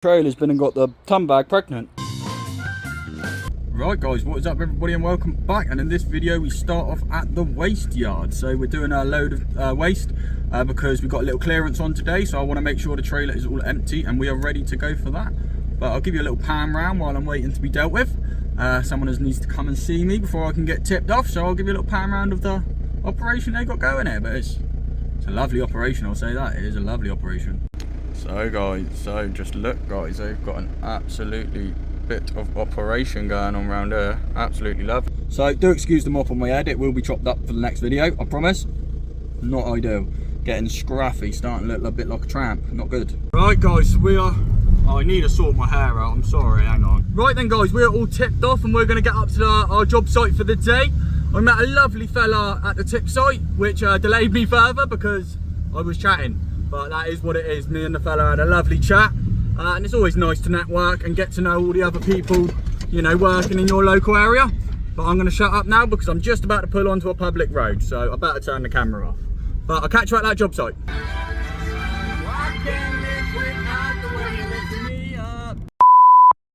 Trailer's been and got the ton bag pregnant. Right guys, what is up everybody and welcome back. And in this video we start off at the waste yard. So we're doing a load of waste because we've got a little clearance on today, so I want to make sure the trailer is all empty and we are ready to go for that. But I'll give you a little pan round while I'm waiting to be dealt with. Someone needs to come and see me before I can get tipped off, so I'll give you a little pan round of the operation they got going here. But it's a lovely operation, I'll say that. It is a lovely operation. So guys, just look guys, they've got an absolutely bit of operation going on around here. Absolutely lovely. So do excuse the mop on my head, it will be chopped up for the next video, I promise. Not ideal. Getting scruffy, starting to look a bit like a tramp, not good. Right guys, we are, I need to sort my hair out, I'm sorry, hang on. Right then guys, we're all tipped off and we're gonna get up to our job site for the day. I met a lovely fella at the tip site, which delayed me further because I was chatting. But that is what it is. Me and the fella had a lovely chat, and it's always nice to network and get to know all the other people, you know, working in your local area. But I'm going to shut up now because I'm just about to pull onto a public road, so I better turn the camera off. But I'll catch you at that job site.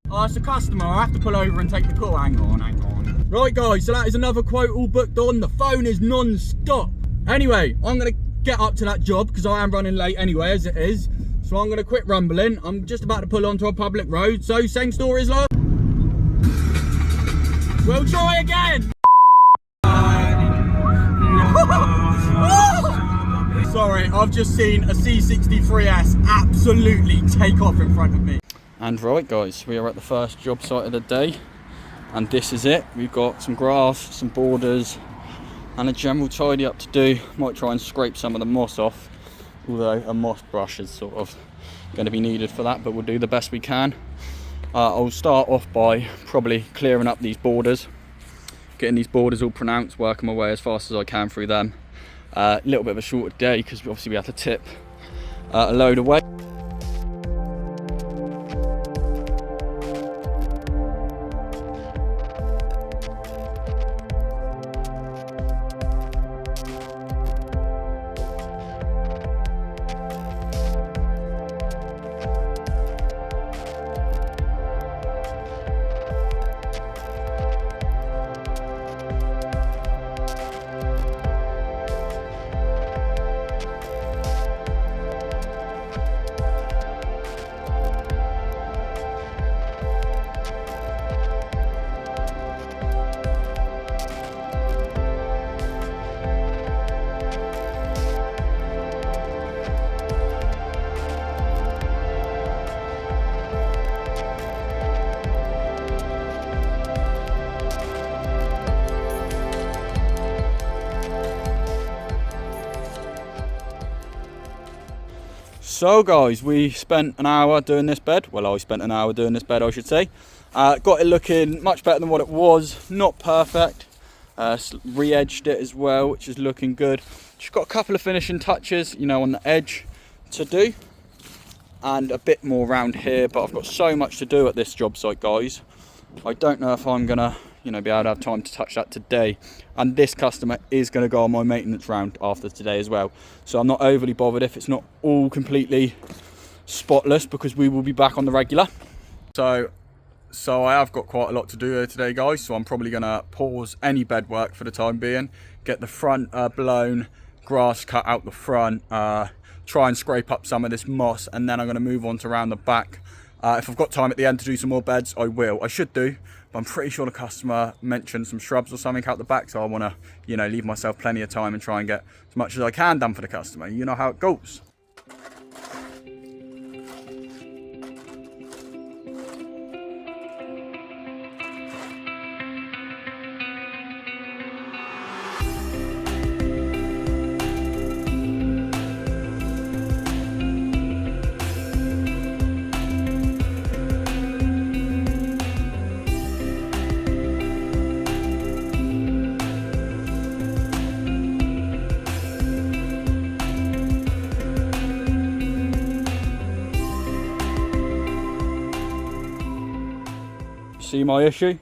Oh, it's a customer. I have to pull over and take the call. Hang on. Right guys, so that is another quote all booked on. The phone is non-stop. Anyway, I'm going to get up to that job because I am running late anyway as it is, so I'm going to quit rumbling. I'm just about to pull onto a public road, so same story as last. We'll try again. Sorry, I've just seen a C63S absolutely take off in front of me. And right guys, we are at the first job site of the day, and this is it. We've got some grass, some borders and a general tidy up to do. Might try and scrape some of the moss off, although a moss brush is sort of going to be needed for that, but we'll do the best we can. I'll start off by probably clearing up these borders, getting these borders all pronounced, working my way as fast as I can through them. A little bit of a shorter day because obviously we have to tip a load away. So guys, we spent an hour doing this bed. Well, I spent an hour doing this bed, I should say. Got it looking much better than what it was. Not perfect. Re-edged it as well, which is looking good. Just got a couple of finishing touches, you know, on the edge to do. And a bit more around here, but I've got so much to do at this job site, guys. I don't know if I'm gonna, you know, be able to have time to touch that today. And this customer is going to go on my maintenance round after today as well, so I'm not overly bothered if it's not all completely spotless because we will be back on the regular. So I have got quite a lot to do here today guys, so I'm probably going to pause any bed work for the time being, get the front blown, grass cut out the front, try and scrape up some of this moss, and then I'm going to move on to around the back. If I've got time at the end to do some more beds, I will. I should do, but I'm pretty sure the customer mentioned some shrubs or something out the back, so I want to, you know, leave myself plenty of time and try and get as much as I can done for the customer. You know how it goes. See my issue?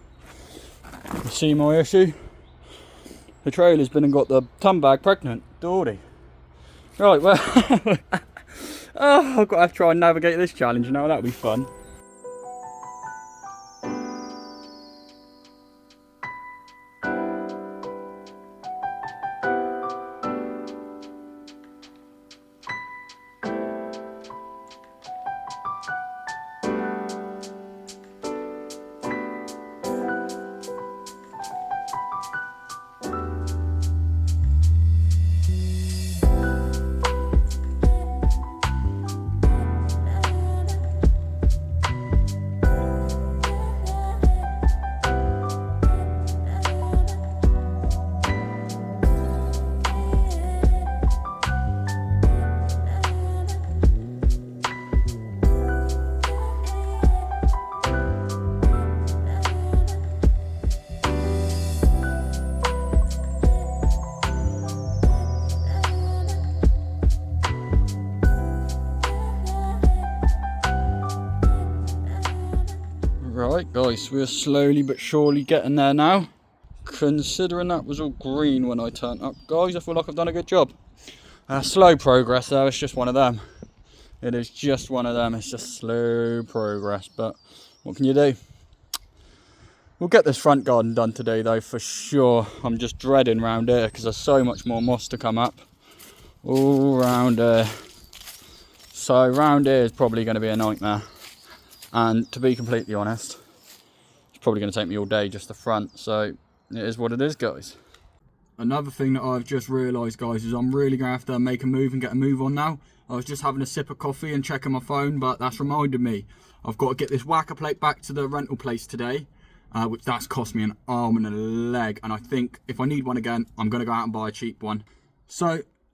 You see my issue? The trailer's been and got the ton bag pregnant, Dawdy. Right, well, Oh, I've got to try and navigate this challenge now. That'll be fun. Right guys, we're slowly but surely getting there now. Considering that was all green when I turned up, guys, I feel like I've done a good job. Slow progress though, it's just one of them. It is just one of them, it's just slow progress, but what can you do? We'll get this front garden done today though, for sure. I'm just dreading round here because there's so much more moss to come up. All round here. So round here is probably going to be a nightmare. And to be completely honest, it's probably going to take me all day, just the front. So it is what it is, guys. Another thing that I've just realised, guys, is I'm really going to have to make a move and get a move on now. I was just having a sip of coffee and checking my phone, but that's reminded me I've got to get this whacker plate back to the rental place today, which that's cost me an arm and a leg. And I think if I need one again, I'm going to go out and buy a cheap one.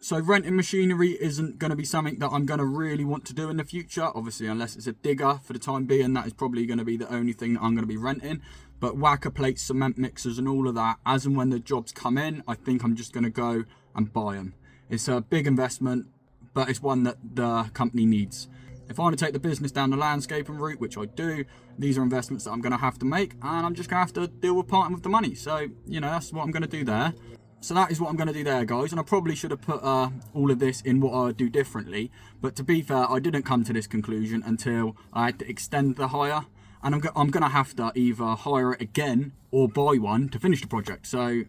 So renting machinery isn't going to be something that I'm going to really want to do in the future, obviously, unless it's a digger for the time being. That is probably going to be the only thing that I'm going to be renting. But whacker plates, cement mixers and all of that, as and when the jobs come in, I think I'm just going to go and buy them. It's a big investment, but it's one that the company needs. If I want to take the business down the landscaping route, which I do, these are investments that I'm going to have to make, and I'm just going to have to deal with parting with the money. So, you know, that's what I'm going to do there. So that is what I'm going to do there, guys. And I probably should have put all of this in what I would do differently. But to be fair, I didn't come to this conclusion until I had to extend the hire. And I'm going to have to either hire it again or buy one to finish the project. So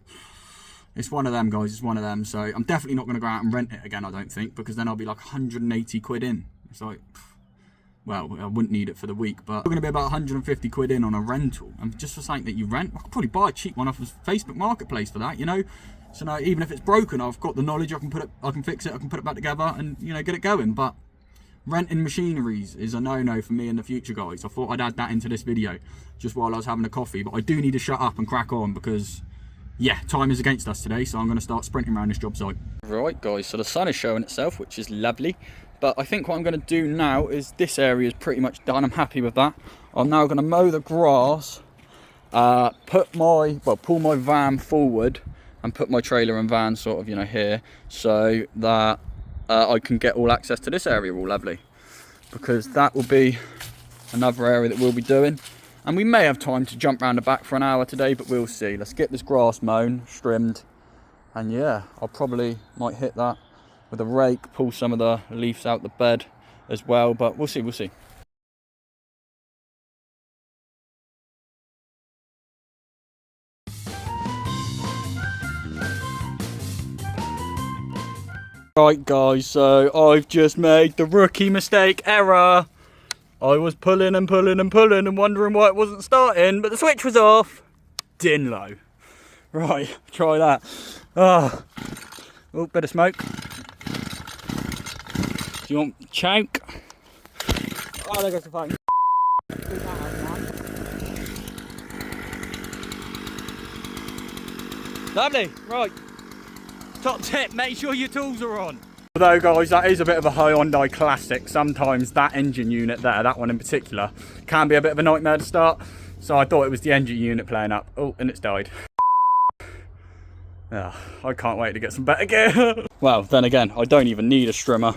it's one of them, guys. It's one of them. So I'm definitely not going to go out and rent it again, I don't think. Because then I'll be like 180 quid in. It's like, well, I wouldn't need it for the week. But we're going to be about 150 quid in on a rental. And just for something that you rent, I could probably buy a cheap one off of Facebook Marketplace for that, you know. So now, even if it's broken, I've got the knowledge. I can fix it. I can put it back together, and you know, get it going. But renting machineries is a no-no for me in the future, guys. I thought I'd add that into this video just while I was having a coffee. But I do need to shut up and crack on because, yeah, time is against us today. So I'm going to start sprinting around this job site. Right, guys. So the sun is showing itself, which is lovely. But I think what I'm going to do now is this area is pretty much done. I'm happy with that. I'm now going to mow the grass, pull my van forward, and put my trailer and van sort of, you know, here, so that I can get all access to this area all lovely, because that will be another area that we'll be doing. And we may have time to jump round the back for an hour today, but we'll see. Let's get this grass mown, trimmed, and yeah, I probably might hit that with a rake, pull some of the leaves out the bed as well, but we'll see. Right guys, so I've just made the rookie mistake error. I was pulling and wondering why it wasn't starting, but the switch was off. Din low. Right, try that. Oh, bit of smoke. Do you want choke? Oh, there goes the phone. Lovely, right. Top tip, make sure your tools are on. Although guys, that is a bit of a Hyundai classic. Sometimes that engine unit there, that one in particular, can be a bit of a nightmare to start. So I thought it was the engine unit playing up. Oh, and it's died. I can't wait to get some better gear. Well, then again, I don't even need a strimmer.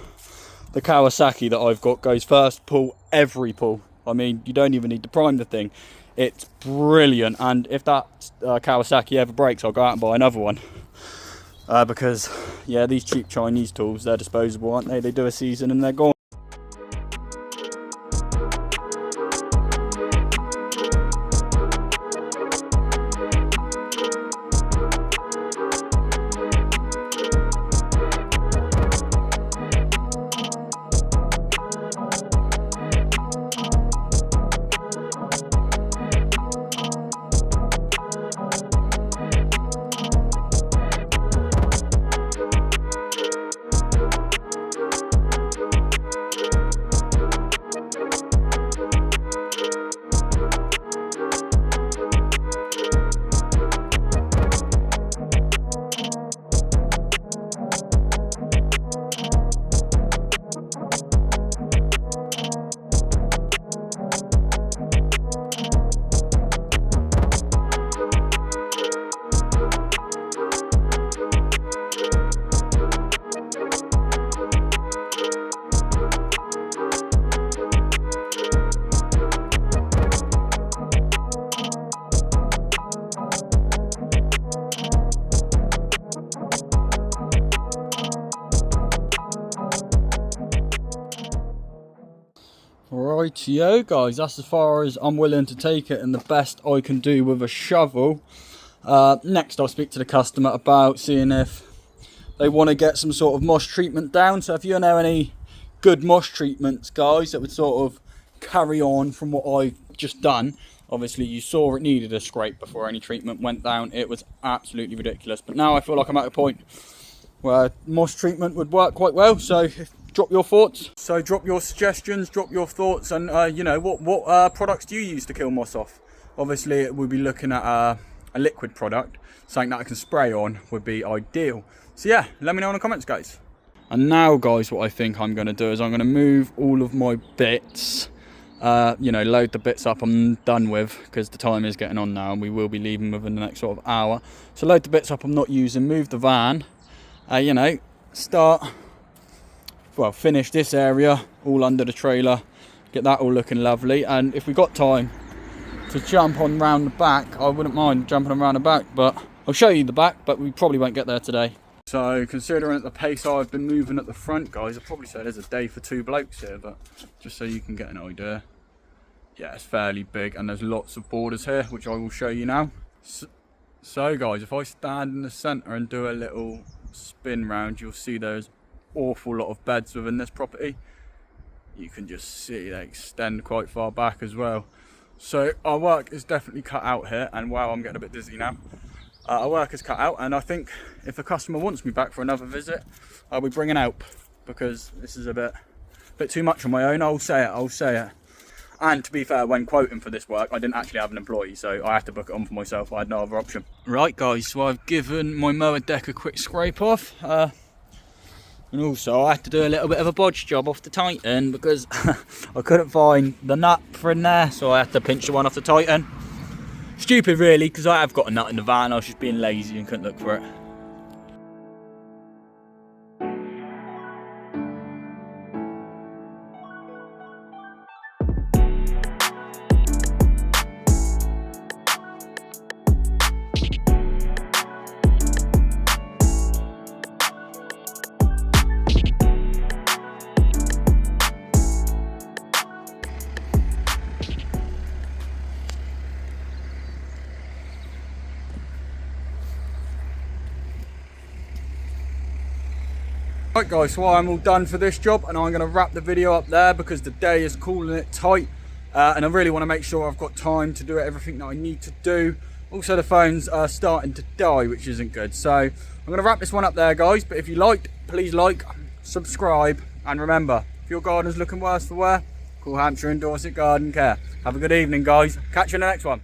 The Kawasaki that I've got goes first pull every pull. I mean, you don't even need to prime the thing. It's brilliant. And if that Kawasaki ever breaks, I'll go out and buy another one. Because, yeah, these cheap Chinese tools, they're disposable, aren't they? They do a season and they're gone. Rightio guys, that's as far as I'm willing to take it and the best I can do with a shovel. Next I'll speak to the customer about seeing if they want to get some sort of moss treatment down. So if you know any good moss treatments guys that would sort of carry on from what I've just done. Obviously you saw it needed a scrape before any treatment went down. It was absolutely ridiculous, but now I feel like I'm at a point where moss treatment would work quite well. So drop your thoughts, so drop your suggestions, drop your thoughts, and you know, what products do you use to kill moss off? Obviously we'll be looking at a liquid product, something that I can spray on would be ideal. So yeah, let me know in the comments guys. And now guys, what I think I'm going to do is I'm going to move all of my bits, you know, load the bits up I'm done with, because the time is getting on now and we will be leaving within the next sort of hour. So load the bits up I'm not using, move the van, you know, finish this area all under the trailer, get that all looking lovely. And if we got time to jump on round the back, I wouldn't mind jumping on round the back, but I'll show you the back, but we probably won't get there today. So considering at the pace I've been moving at the front guys, I'd probably say there's a day for 2 blokes here, but just so you can get an idea, yeah, it's fairly big and there's lots of borders here, which I will show you now. So guys, if I stand in the centre and do a little spin round, you'll see there's awful lot of beds within this property. You can just see they extend quite far back as well. So our work is definitely cut out here, and wow, I'm getting a bit dizzy now. Our work is cut out, and I think if the customer wants me back for another visit, I'll be bringing help, because this is a bit too much on my own. I'll say it. And to be fair, when quoting for this work, I didn't actually have an employee, so I had to book it on for myself. I had no other option. Right guys, so I've given my mower deck a quick scrape off. And also I had to do a little bit of a bodge job off the Titan, because I couldn't find the nut for in there, so I had to pinch the one off the Titan. Stupid really, because I have got a nut in the van. I was just being lazy and couldn't look for it. Right guys, so I'm all done for this job, and I'm going to wrap the video up there because the day is calling it tight, and I really want to make sure I've got time to do everything that I need to do. Also the phone's starting to die, which isn't good, so I'm going to wrap this one up there guys. But if you liked, please like, subscribe, and remember, if your garden's looking worse for wear, call Hampshire and Dorset Garden Care. Have a good evening guys, catch you in the next one.